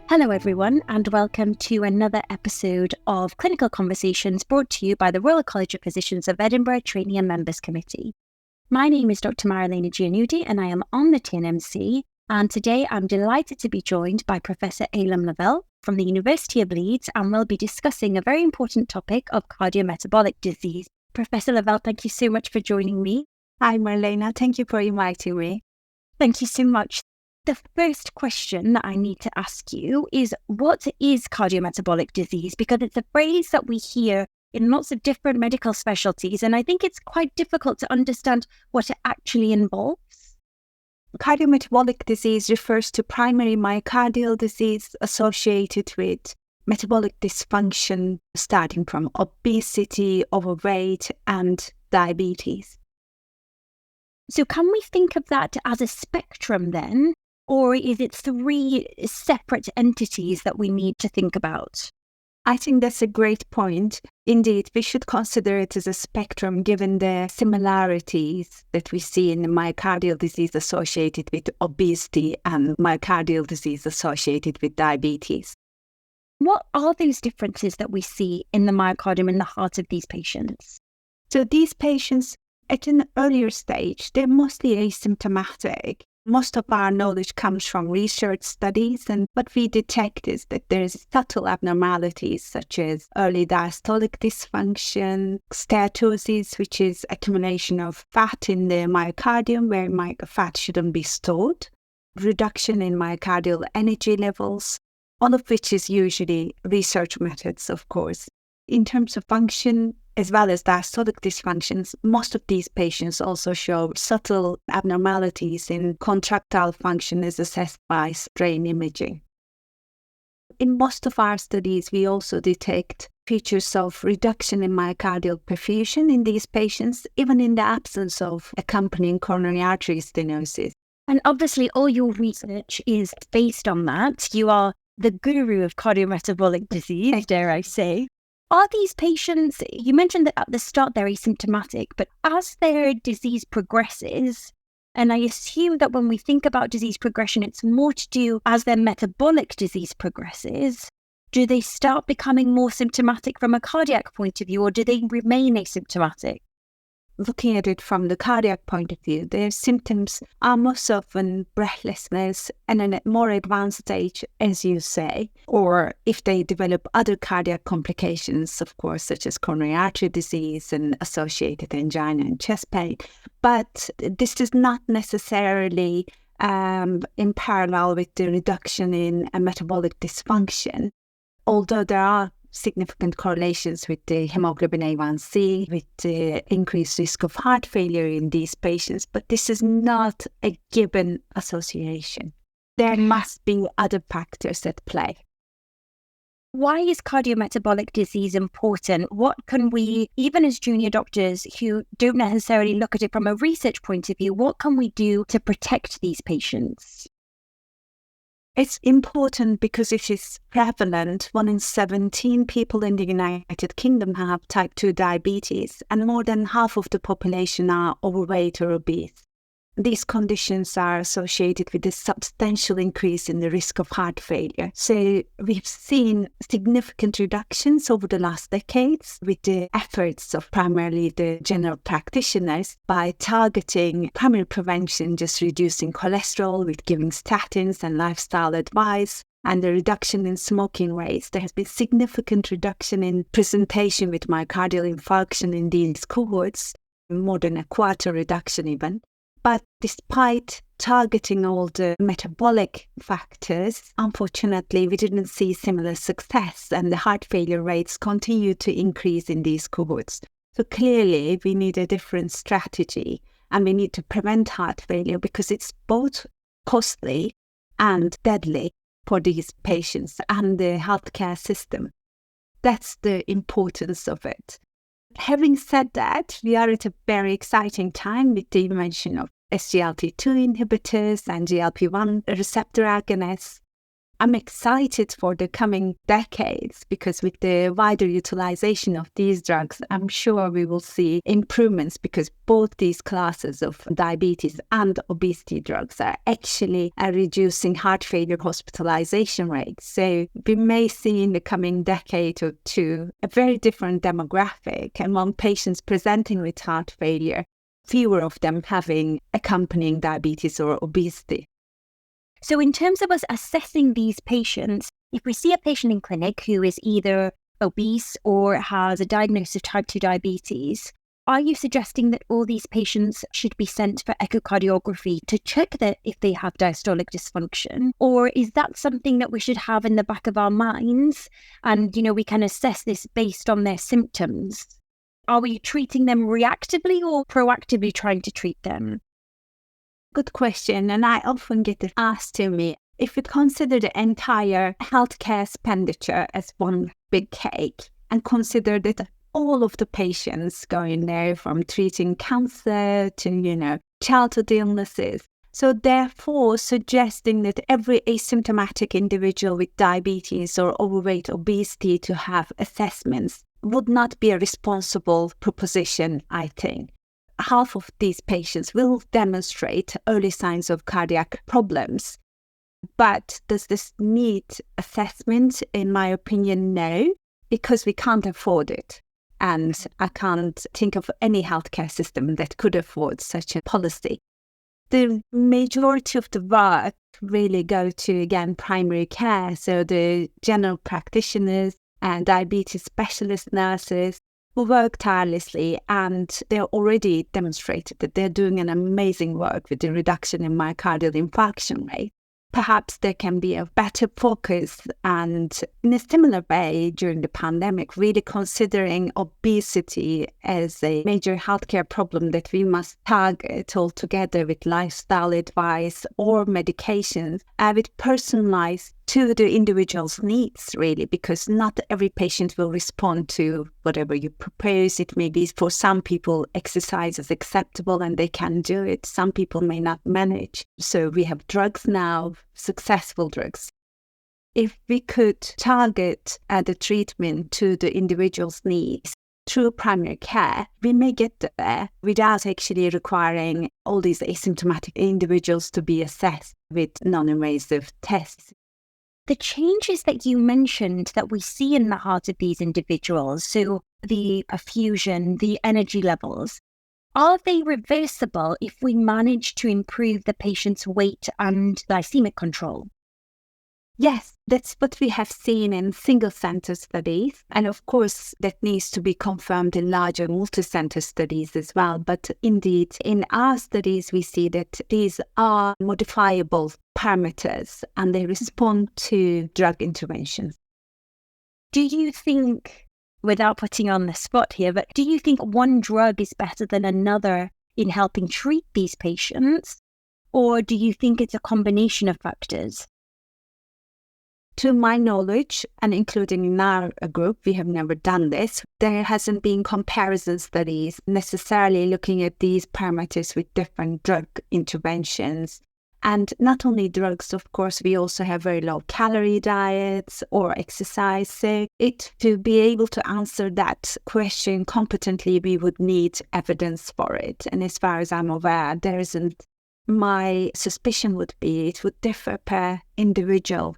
Hello everyone, and welcome to another episode of Clinical Conversations brought to you by the Royal College of Physicians of Edinburgh Trainees and Members Committee. My name is Dr. Marilena Giannoudi and I am on the TNMC, and today I'm delighted to be joined by Professor Eylem Levelt from the University of Leeds, and we'll be discussing a very important topic of cardiometabolic disease. Professor Levelt, thank you so much for joining me. Hi Marilena, thank you for inviting me. Thank you so much. The first question that I need to ask you is, what is cardiometabolic disease? Because it's a phrase that we hear in lots of different medical specialties, and I think it's quite difficult to understand what it actually involves. Cardiometabolic disease refers to primary myocardial disease associated with metabolic dysfunction starting from obesity, overweight, and diabetes. So can we think of that as a spectrum then? Or is it three separate entities that we need to think about? I think that's a great point. Indeed, we should consider it as a spectrum given the similarities that we see in the myocardial disease associated with obesity and myocardial disease associated with diabetes. What are those differences that we see in the myocardium in the heart of these patients? So these patients at an earlier stage, they're mostly asymptomatic. Most of our knowledge comes from research studies, and what we detect is that there's subtle abnormalities such as early diastolic dysfunction, steatosis, which is accumulation of fat in the myocardium where fat shouldn't be stored, reduction in myocardial energy levels, all of which is usually research methods, of course. In terms of function, as well as diastolic dysfunctions, most of these patients also show subtle abnormalities in contractile function as assessed by strain imaging. In most of our studies, we also detect features of reduction in myocardial perfusion in these patients, even in the absence of accompanying coronary artery stenosis. And obviously, all your research is based on that. You are the guru of cardiometabolic disease, dare I say. Are these patients, you mentioned that at the start they're asymptomatic, but as their disease progresses, and I assume that when we think about disease progression, it's more to do as their metabolic disease progresses, do they start becoming more symptomatic from a cardiac point of view, or do they remain asymptomatic? Looking at it from the cardiac point of view, their symptoms are most often breathlessness and in a more advanced stage, as you say, or if they develop other cardiac complications, of course, such as coronary artery disease and associated angina and chest pain. But this is not necessarily in parallel with the reduction in metabolic dysfunction, although there are significant correlations with the hemoglobin A1C, with the increased risk of heart failure in these patients, but this is not a given association. There must be other factors at play. Why is cardiometabolic disease important? What can we, even as junior doctors who don't necessarily look at it from a research point of view, what can we do to protect these patients? It's important because it is prevalent. 1 in 17 people in the United Kingdom have type 2 diabetes, and more than half of the population are overweight or obese. These conditions are associated with a substantial increase in the risk of heart failure. So we've seen significant reductions over the last decades with the efforts of primarily the general practitioners by targeting primary prevention, just reducing cholesterol with giving statins and lifestyle advice, and the reduction in smoking rates. There has been significant reduction in presentation with myocardial infarction in these cohorts, more than a quarter reduction even. But despite targeting all the metabolic factors, unfortunately, we didn't see similar success, and the heart failure rates continue to increase in these cohorts. So clearly, we need a different strategy, and we need to prevent heart failure because it's both costly and deadly for these patients and the healthcare system. That's the importance of it. Having said that, we are at a very exciting time with the invention of SGLT2 inhibitors and GLP-1 receptor agonists. I'm excited for the coming decades because with the wider utilization of these drugs, I'm sure we will see improvements because both these classes of diabetes and obesity drugs are actually reducing heart failure hospitalization rates. So we may see in the coming decade or two a very different demographic among patients presenting with heart failure, fewer of them having accompanying diabetes or obesity. So in terms of us assessing these patients, if we see a patient in clinic who is either obese or has a diagnosis of type 2 diabetes, are you suggesting that all these patients should be sent for echocardiography to check that if they have diastolic dysfunction? Or is that something that we should have in the back of our minds and, we can assess this based on their symptoms? Are we treating them reactively or proactively trying to treat them? Good question, and I often get it asked to me. If we consider the entire healthcare expenditure as one big cake and consider that all of the patients going there from treating cancer to, childhood illnesses, so therefore suggesting that every asymptomatic individual with diabetes or overweight obesity to have assessments would not be a responsible proposition, I think. Half of these patients will demonstrate early signs of cardiac problems. But does this need assessment? In my opinion, no, because we can't afford it. And I can't think of any healthcare system that could afford such a policy. The majority of the work really go to, again, primary care. So the general practitioners and diabetes specialist nurses who work tirelessly, and they're already demonstrated that they're doing an amazing work with the reduction in myocardial infarction rate. Perhaps there can be a better focus and in a similar way during the pandemic, really considering obesity as a major healthcare problem that we must target altogether with lifestyle advice or medications with personalized to the individual's needs, really, because not every patient will respond to whatever you propose. It may be for some people exercise is acceptable and they can do it. Some people may not manage. So we have drugs now, successful drugs. If we could target the treatment to the individual's needs through primary care, we may get there without actually requiring all these asymptomatic individuals to be assessed with non-invasive tests. The changes that you mentioned that we see in the heart of these individuals, so the effusion, the energy levels, are they reversible if we manage to improve the patient's weight and glycemic control? Yes, that's what we have seen in single-center studies. And of course, that needs to be confirmed in larger multi-center studies as well. But indeed, in our studies, we see that these are modifiable parameters and they respond to drug interventions. Do you think, without putting you on the spot here, but do you think one drug is better than another in helping treat these patients? Or do you think it's a combination of factors? To my knowledge, and including in our group, we have never done this. There hasn't been comparison studies necessarily looking at these parameters with different drug interventions. And not only drugs, of course, we also have very low calorie diets or exercise. So to be able to answer that question competently, we would need evidence for it. And as far as I'm aware, there isn't. My suspicion would be it would differ per individual.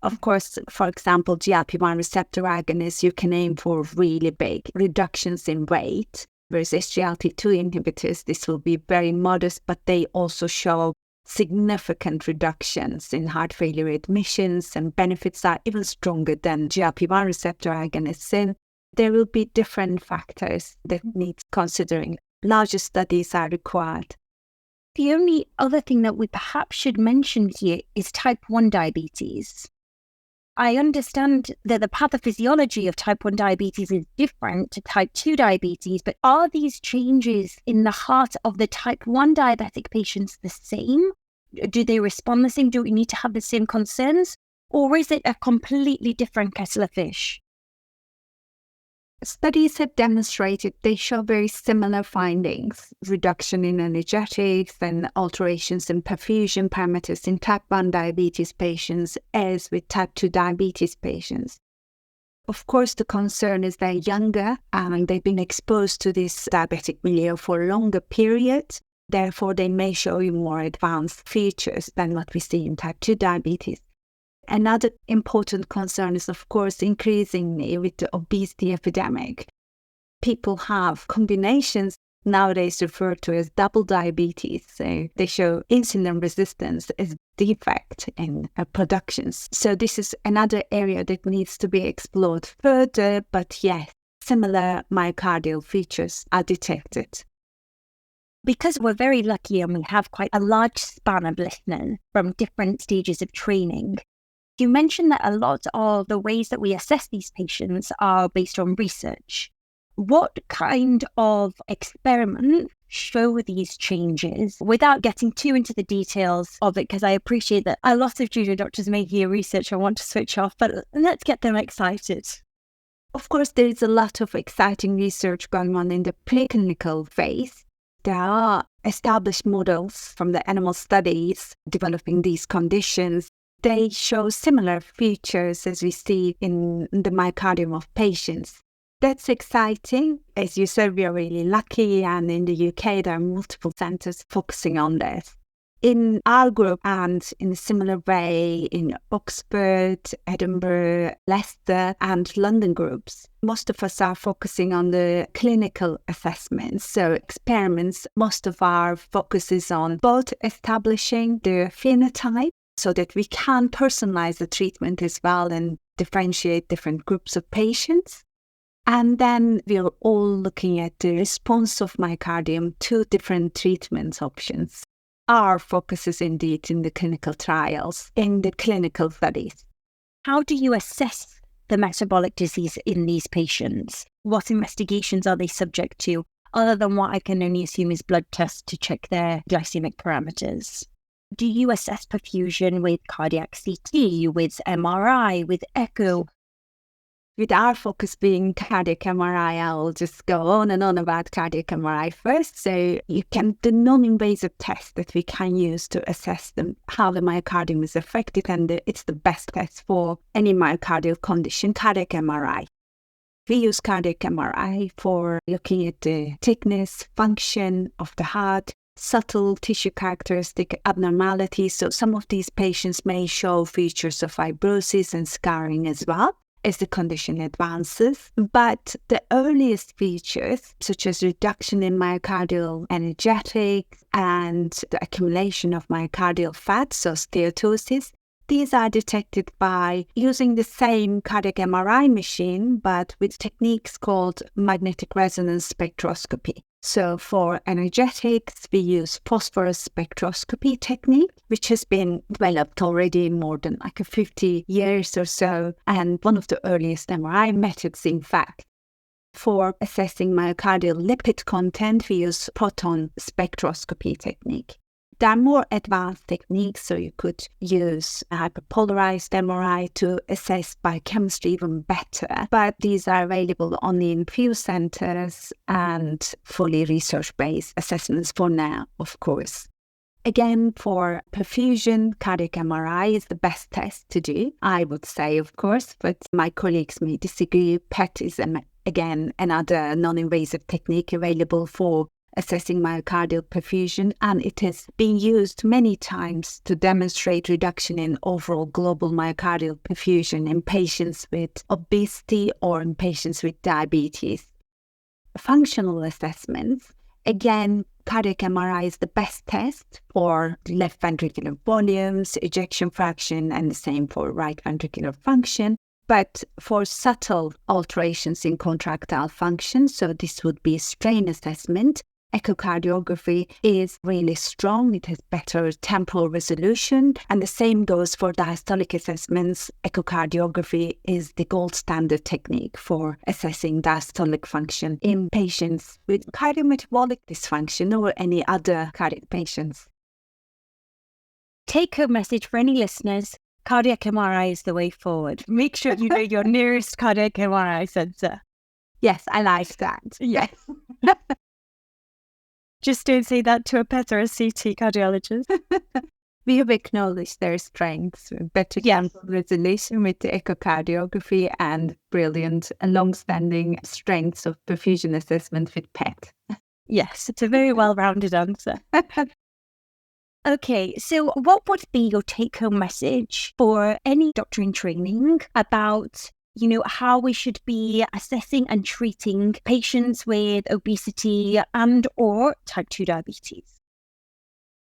Of course, for example, GLP-1 receptor agonists, you can aim for really big reductions in weight, whereas SGLT2 inhibitors, this will be very modest, but they also show significant reductions in heart failure admissions, and benefits are even stronger than GLP-1 receptor agonists. And there will be different factors that need considering. Larger studies are required. The only other thing that we perhaps should mention here is type 1 diabetes. I understand that the pathophysiology of type 1 diabetes is different to type 2 diabetes, but are these changes in the heart of the type 1 diabetic patients the same? Do they respond the same? Do we need to have the same concerns? Or is it a completely different kettle of fish? Studies have demonstrated they show very similar findings, reduction in energetics and alterations in perfusion parameters in type 1 diabetes patients as with type 2 diabetes patients. Of course, the concern is they're younger and they've been exposed to this diabetic milieu for a longer period. Therefore, they may show you more advanced features than what we see in type 2 diabetes. Another important concern is, of course, increasingly with the obesity epidemic. People have combinations nowadays referred to as double diabetes. So they show insulin resistance as defect in productions. So this is another area that needs to be explored further, but yes, similar myocardial features are detected. Because we're very lucky and we have quite a large span of listeners from different stages of training, you mentioned that a lot of the ways that we assess these patients are based on research. What kind of experiments show these changes without getting too into the details of it? Because I appreciate that a lot of junior doctors may hear research and want to switch off, but let's get them excited. Of course, there is a lot of exciting research going on in the preclinical phase. There are established models from the animal studies developing these conditions. They show similar features as we see in the myocardium of patients. That's exciting. As you said, we are really lucky, and in the UK there are multiple centres focusing on this. In our group and in a similar way in Oxford, Edinburgh, Leicester and London groups, most of us are focusing on the clinical assessments. So experiments, most of our focus is on both establishing the phenotype so that we can personalize the treatment as well and differentiate different groups of patients. And then we're all looking at the response of myocardium to different treatment options. Our focus is indeed in the clinical trials, in the clinical studies. How do you assess the metabolic disease in these patients? What investigations are they subject to, other than what I can only assume is blood tests to check their glycemic parameters? Do you assess perfusion with cardiac CT, with MRI, with echo? With our focus being cardiac MRI, I'll just go on and on about cardiac MRI first. So the non-invasive test that we can use to assess how the myocardium is affected, and it's the best test for any myocardial condition, cardiac MRI. We use cardiac MRI for looking at the thickness, function of the heart, subtle tissue characteristic abnormalities. So some of these patients may show features of fibrosis and scarring as well as the condition advances. But the earliest features, such as reduction in myocardial energetics and the accumulation of myocardial fat, so steatosis, these are detected by using the same cardiac MRI machine, but with techniques called magnetic resonance spectroscopy. So for energetics, we use phosphorus spectroscopy technique, which has been developed already more than 50 years or so, and one of the earliest MRI methods, in fact. For assessing myocardial lipid content, we use proton spectroscopy technique. There are more advanced techniques, so you could use a hyperpolarized MRI to assess biochemistry even better, but these are available only in few centers and fully research-based assessments for now, of course. Again, for perfusion, cardiac MRI is the best test to do, I would say, of course, but my colleagues may disagree. PET is, again, another non-invasive technique available for assessing myocardial perfusion, and it has been used many times to demonstrate reduction in overall global myocardial perfusion in patients with obesity or in patients with diabetes. Functional assessments, again, cardiac MRI is the best test for left ventricular volumes, ejection fraction, and the same for right ventricular function. But for subtle alterations in contractile function, so this would be strain assessment, echocardiography is really strong. It has better temporal resolution, and the same goes for diastolic assessments. Echocardiography is the gold standard technique for assessing diastolic function in patients with cardiometabolic dysfunction or any other cardiac patients. Take-home message for any listeners: cardiac MRI is the way forward. Make sure you know your nearest cardiac MRI centre. Yes, I like that. Yes. Just don't say that to a PET or a CT cardiologist. We have acknowledged their strengths, better Yes. resolution with the echocardiography and brilliant and long-standing strengths of perfusion assessment with PET. Yes, it's a very well-rounded answer. Okay, so what would be your take-home message for any doctor in training about, how we should be assessing and treating patients with obesity and or type 2 diabetes?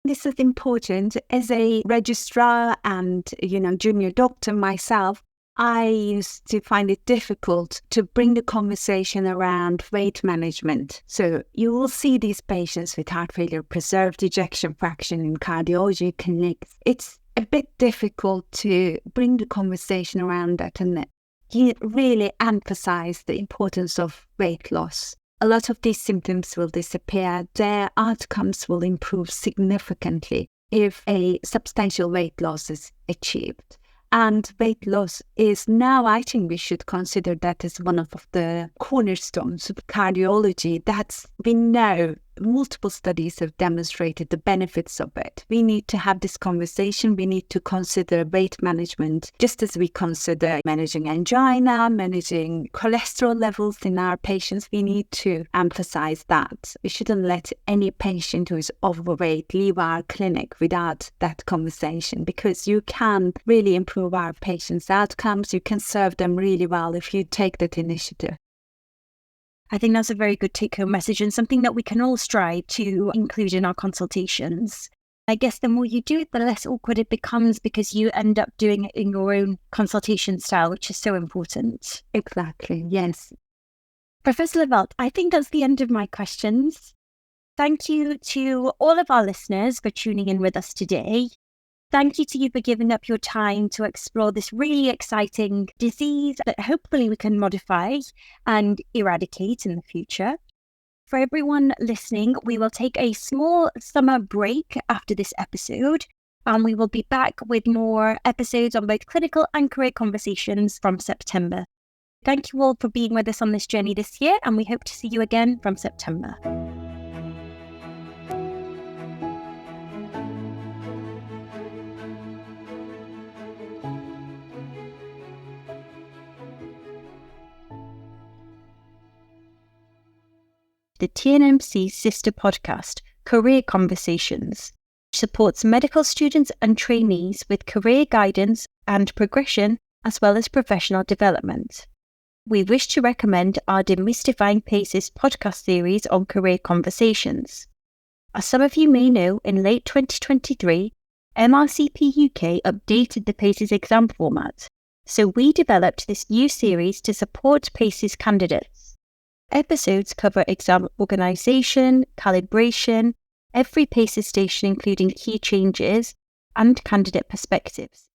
This is important. As a registrar and, junior doctor myself, I used to find it difficult to bring the conversation around weight management. So you will see these patients with heart failure, preserved ejection fraction in cardiology clinics. It's a bit difficult to bring the conversation around that and you really emphasize the importance of weight loss. A lot of these symptoms will disappear. Their outcomes will improve significantly if a substantial weight loss is achieved. And weight loss is now, I think we should consider that as one of the cornerstones of cardiology. We know multiple studies have demonstrated the benefits of it. We need to have this conversation. We need to consider weight management just as we consider managing angina, managing cholesterol levels in our patients. We need to emphasize that. We shouldn't let any patient who is overweight leave our clinic without that conversation, because you can really improve our patients' outcomes. You can serve them really well if you take that initiative. I think that's a very good take-home message and something that we can all strive to include in our consultations. I guess the more you do it, the less awkward it becomes because you end up doing it in your own consultation style, which is so important. Exactly, yes. Professor Levelt, I think that's the end of my questions. Thank you to all of our listeners for tuning in with us today. Thank you to you for giving up your time to explore this really exciting disease that hopefully we can modify and eradicate in the future. For everyone listening, we will take a small summer break after this episode, and we will be back with more episodes on both clinical and career conversations from September. Thank you all for being with us on this journey this year, and we hope to see you again from September. The TNMC sister podcast, Career Conversations, supports medical students and trainees with career guidance and progression, as well as professional development. We wish to recommend our Demystifying PACES podcast series on career conversations. As some of you may know, in late 2023, MRCP UK updated the PACES exam format, so we developed this new series to support PACES candidates. Episodes cover exam organisation, calibration, every PACES station including key changes, and candidate perspectives.